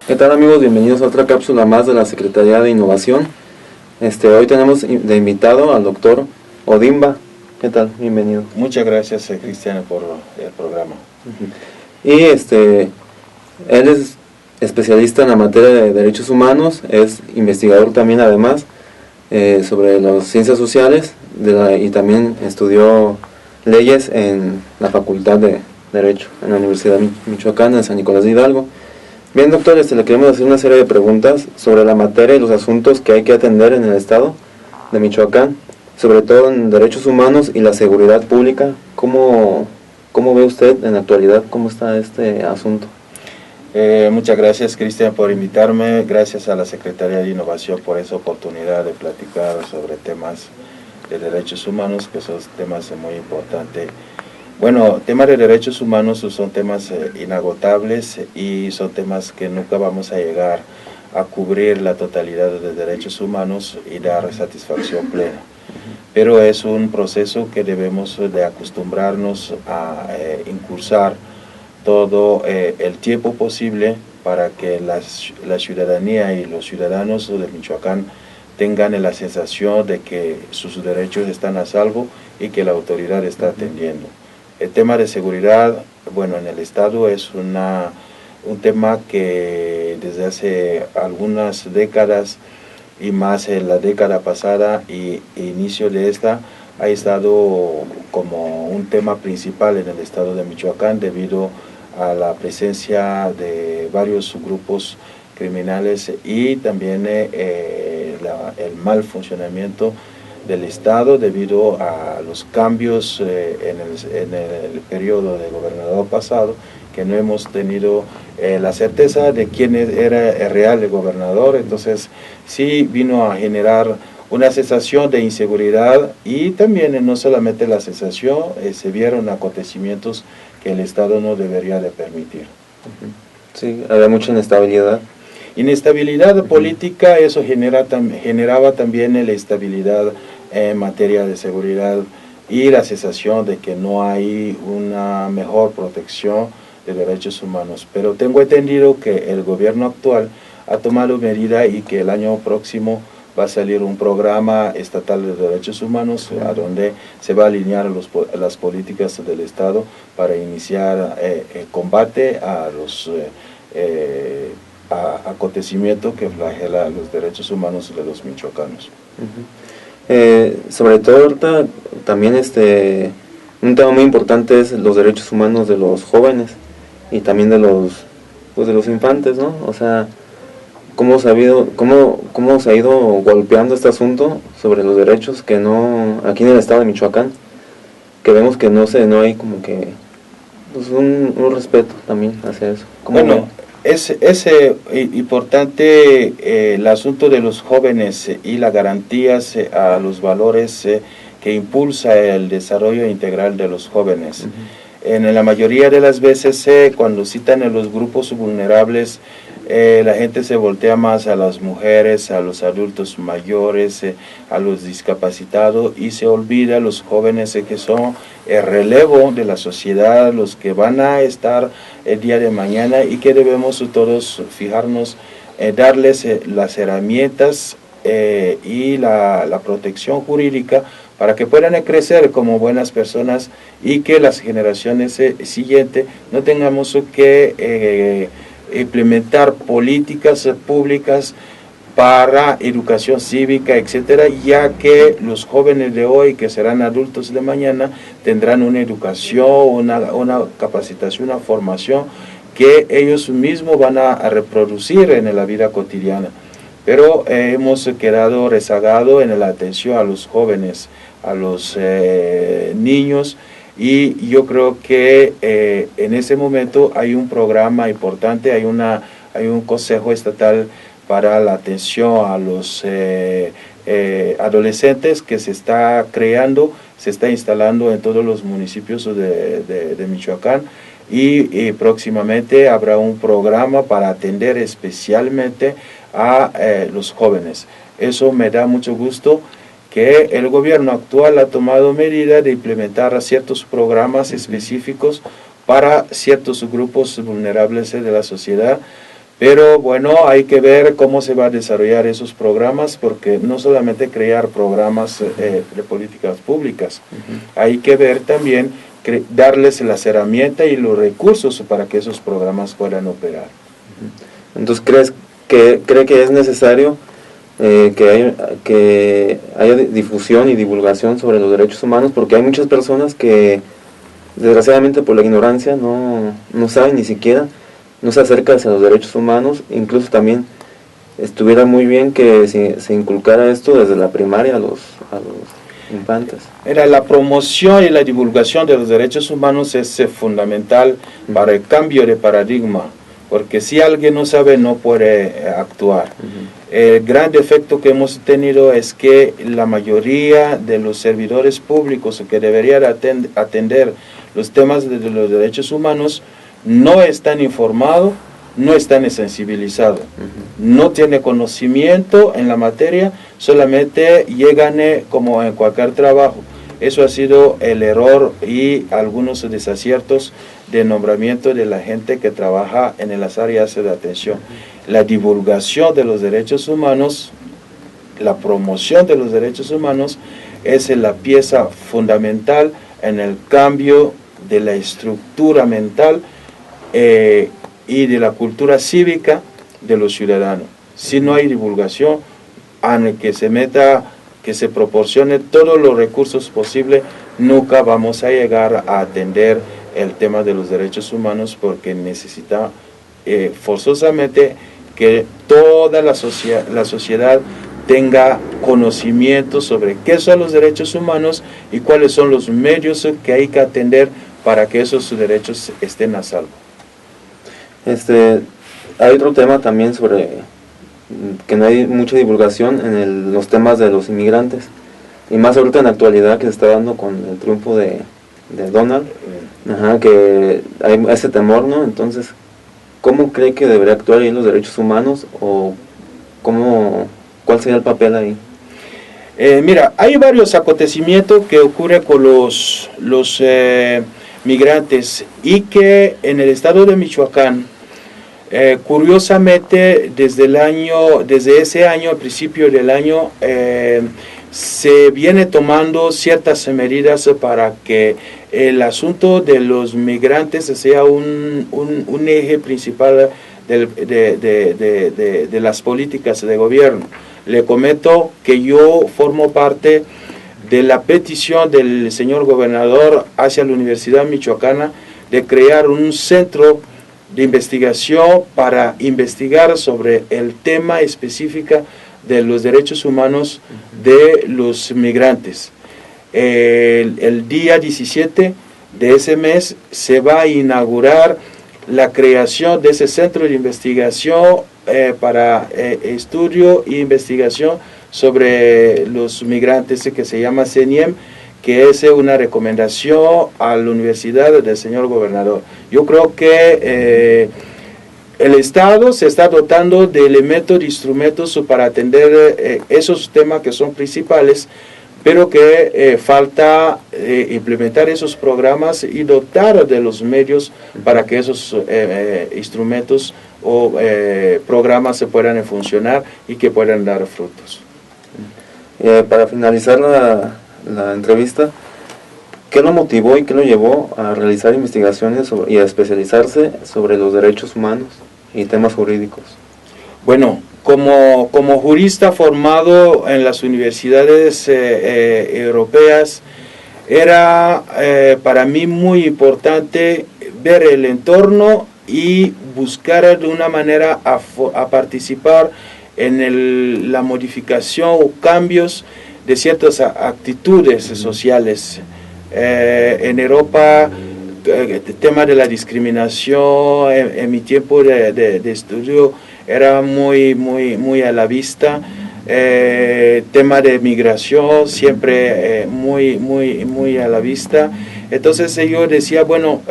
¿Qué tal, amigos? Bienvenidos a otra cápsula más de la Secretaría de Innovación. Hoy tenemos de invitado al doctor Odimba. ¿Qué tal? Bienvenido. Muchas gracias, Cristiano, por el programa. Y él es especialista en la materia de derechos humanos, es investigador también además sobre las ciencias sociales y también estudió leyes en la Facultad de Derecho en la Universidad Michoacana de San Nicolás de Hidalgo. Bien, doctor, le queremos hacer una serie de preguntas sobre la materia y los asuntos que hay que atender en el estado de Michoacán, sobre todo en derechos humanos y la seguridad pública. ¿Cómo ve usted en la actualidad cómo está este asunto? Muchas gracias, Cristian, por invitarme. Gracias a la Secretaría de Innovación por esa oportunidad de platicar sobre temas de derechos humanos, que son temas muy importantes. Bueno, temas de derechos humanos son temas inagotables y son temas que nunca vamos a llegar a cubrir la totalidad de derechos humanos y dar satisfacción plena. Pero es un proceso que debemos de acostumbrarnos a incursar todo el tiempo posible para que la ciudadanía y los ciudadanos de Michoacán tengan la sensación de que sus derechos están a salvo y que la autoridad está atendiendo. El tema de seguridad, bueno, en el estado es un tema que desde hace algunas décadas y más en la década pasada y inicio de esta, ha estado como un tema principal en el estado de Michoacán debido a la presencia de varios grupos criminales y también el mal funcionamiento del Estado debido a los cambios en el periodo del gobernador pasado, que no hemos tenido la certeza de quién era el real gobernador. Entonces sí vino a generar una sensación de inseguridad y también no solamente la sensación, se vieron acontecimientos que el Estado no debería de permitir. Sí, había mucha inestabilidad. Inestabilidad política, eso generaba también la estabilidad en materia de seguridad y la sensación de que no hay una mejor protección de derechos humanos. Pero tengo entendido que el gobierno actual ha tomado medidas y que el año próximo va a salir un programa estatal de derechos humanos a donde se va a alinear las políticas del Estado para iniciar el combate a los acontecimientos que flagelan los derechos humanos de los michoacanos. Sobre todo ahorita también un tema muy importante es los derechos humanos de los jóvenes y también de los infantes, ¿no? O sea, cómo se ha ido golpeando este asunto sobre los derechos que no, aquí en el estado de Michoacán, que vemos que no hay como que pues un respeto también hacia eso. Bueno, es importante el asunto de los jóvenes y las garantías a los valores que impulsa el desarrollo integral de los jóvenes. En la mayoría de las veces cuando citan a los grupos vulnerables, la gente se voltea más a las mujeres, a los adultos mayores, a los discapacitados y se olvida a los jóvenes que son el relevo de la sociedad, los que van a estar el día de mañana y que debemos todos fijarnos, darles las herramientas y la protección jurídica para que puedan crecer como buenas personas y que las generaciones siguientes no tengamos que implementar políticas públicas para educación cívica, etcétera, ya que los jóvenes de hoy, que serán adultos de mañana, tendrán una educación, una capacitación, una formación que ellos mismos van a reproducir en la vida cotidiana. Pero hemos quedado rezagados en la atención a los jóvenes, a los niños, y yo creo que en ese momento hay un programa importante, hay un consejo estatal para la atención a los adolescentes que se está creando, se está instalando en todos los municipios de Michoacán y próximamente habrá un programa para atender especialmente a los jóvenes. Eso me da mucho gusto que el gobierno actual ha tomado medida de implementar ciertos programas específicos para ciertos grupos vulnerables de la sociedad, Pero bueno, hay que ver cómo se va a desarrollar esos programas, porque no solamente crear programas de políticas públicas, hay que ver también darles las herramientas y los recursos para que esos programas puedan operar. Entonces, ¿cree que es necesario que haya difusión y divulgación sobre los derechos humanos? Porque hay muchas personas que, desgraciadamente por la ignorancia, no saben ni siquiera, no se acerca hacia los derechos humanos. Incluso también estuviera muy bien que se inculcara esto desde la primaria a los infantes. La promoción y la divulgación de los derechos humanos es fundamental para el cambio de paradigma, porque si alguien no sabe, no puede actuar. El gran defecto que hemos tenido es que la mayoría de los servidores públicos que deberían atender los temas de los derechos humanos no están informados, no están sensibilizados, no tienen conocimiento en la materia, solamente llegan como en cualquier trabajo. Eso ha sido el error y algunos desaciertos de nombramiento de la gente que trabaja en las áreas de atención. La divulgación de los derechos humanos, la promoción de los derechos humanos es la pieza fundamental en el cambio de la estructura mental y de la cultura cívica de los ciudadanos. Si no hay divulgación, que se proporcione todos los recursos posibles, nunca vamos a llegar a atender el tema de los derechos humanos, porque necesita forzosamente que toda la sociedad tenga conocimiento sobre qué son los derechos humanos y cuáles son los medios que hay que atender para que esos derechos estén a salvo. Hay otro tema también sobre que no hay mucha divulgación en los temas de los inmigrantes, y más ahorita en la actualidad que se está dando con el triunfo de Donald, que hay ese temor, ¿no? Entonces, ¿cómo cree que debería actuar ahí los derechos humanos, o cuál sería el papel ahí? Mira, hay varios acontecimientos que ocurren con los migrantes, y que en el estado de Michoacán, curiosamente, desde ese año, al principio del año, se viene tomando ciertas medidas para que el asunto de los migrantes sea un eje principal de las políticas de gobierno. Le comento que yo formo parte de la petición del señor gobernador hacia la Universidad Michoacana de crear un centro de investigación para investigar sobre el tema específico de los derechos humanos de los migrantes. El día 17 de ese mes se va a inaugurar la creación de ese centro de investigación para estudio e investigación sobre los migrantes, que se llama CENIEM, que es una recomendación a la universidad del señor gobernador. Yo creo que el Estado se está dotando de elementos, de instrumentos para atender esos temas que son principales, pero que falta implementar esos programas y dotar de los medios para que esos instrumentos o programas se puedan funcionar y que puedan dar frutos. Para finalizar la entrevista, ¿qué lo motivó y qué lo llevó a realizar investigaciones y a especializarse sobre los derechos humanos y temas jurídicos? Bueno, como jurista formado en las universidades europeas, era para mí muy importante ver el entorno y buscar de una manera a participar en la modificación o cambios de ciertas actitudes sociales. En Europa, el tema de la discriminación en mi tiempo de estudio era muy a la vista. Tema de migración siempre muy a la vista. Entonces yo decía, bueno,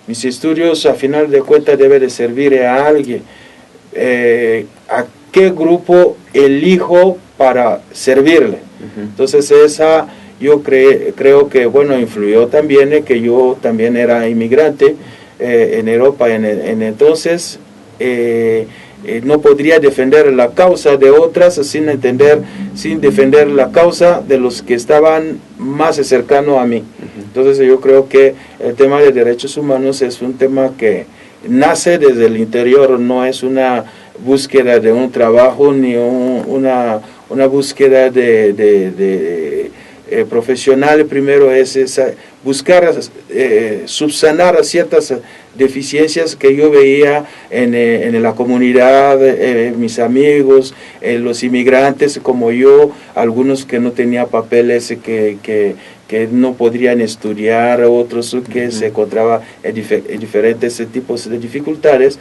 mis estudios a final de cuentas deben de servir a alguien. ¿A qué grupo elijo para servirle? Entonces yo creo que influyó también que yo también era inmigrante en Europa en entonces, no podría defender la causa de otras sin defender la causa de los que estaban más cercanos a mí. Entonces yo creo que el tema de derechos humanos es un tema que nace desde el interior, no es una búsqueda de un trabajo ni una búsqueda de profesional. Primero es buscar subsanar ciertas deficiencias que yo veía en la comunidad, mis amigos, los inmigrantes como yo, algunos que no tenían papeles, que no podrían estudiar, otros que se encontraban en diferentes tipos de dificultades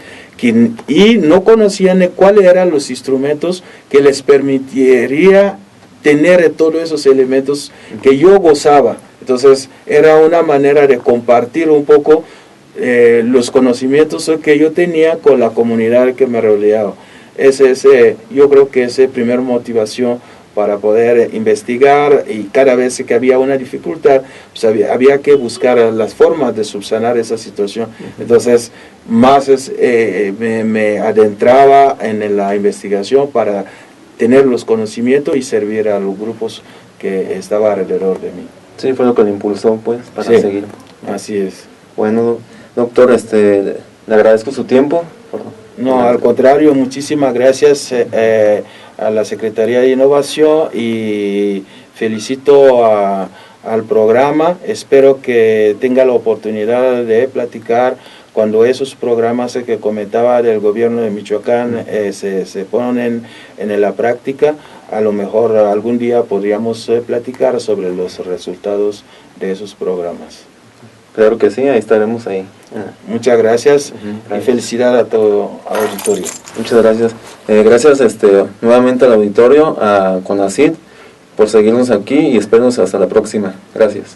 y no conocían cuáles eran los instrumentos que les permitiría tener todos esos elementos que yo gozaba. Entonces era una manera de compartir un poco los conocimientos que yo tenía con la comunidad que me rodeaba. Yo creo que esa es la primera motivación para poder investigar, y cada vez que había una dificultad, pues había que buscar las formas de subsanar esa situación. Entonces más me adentraba en la investigación para tener los conocimientos y servir a los grupos que estaban alrededor de mí. Sí, fue lo que le impulsó, pues, para seguir. Así es. Bueno, doctor, le agradezco su tiempo. No, al contrario, muchísimas gracias a la Secretaría de Innovación, y felicito al programa. Espero que tenga la oportunidad de platicar cuando esos programas que comentaba del gobierno de Michoacán se ponen en la práctica. A lo mejor algún día podríamos platicar sobre los resultados de esos programas. Claro que sí, ahí estaremos ahí. Muchas gracias, y felicidad a todo el auditorio. Muchas gracias. Gracias nuevamente al auditorio, a CONACYT, por seguirnos aquí, y espérenos hasta la próxima. Gracias.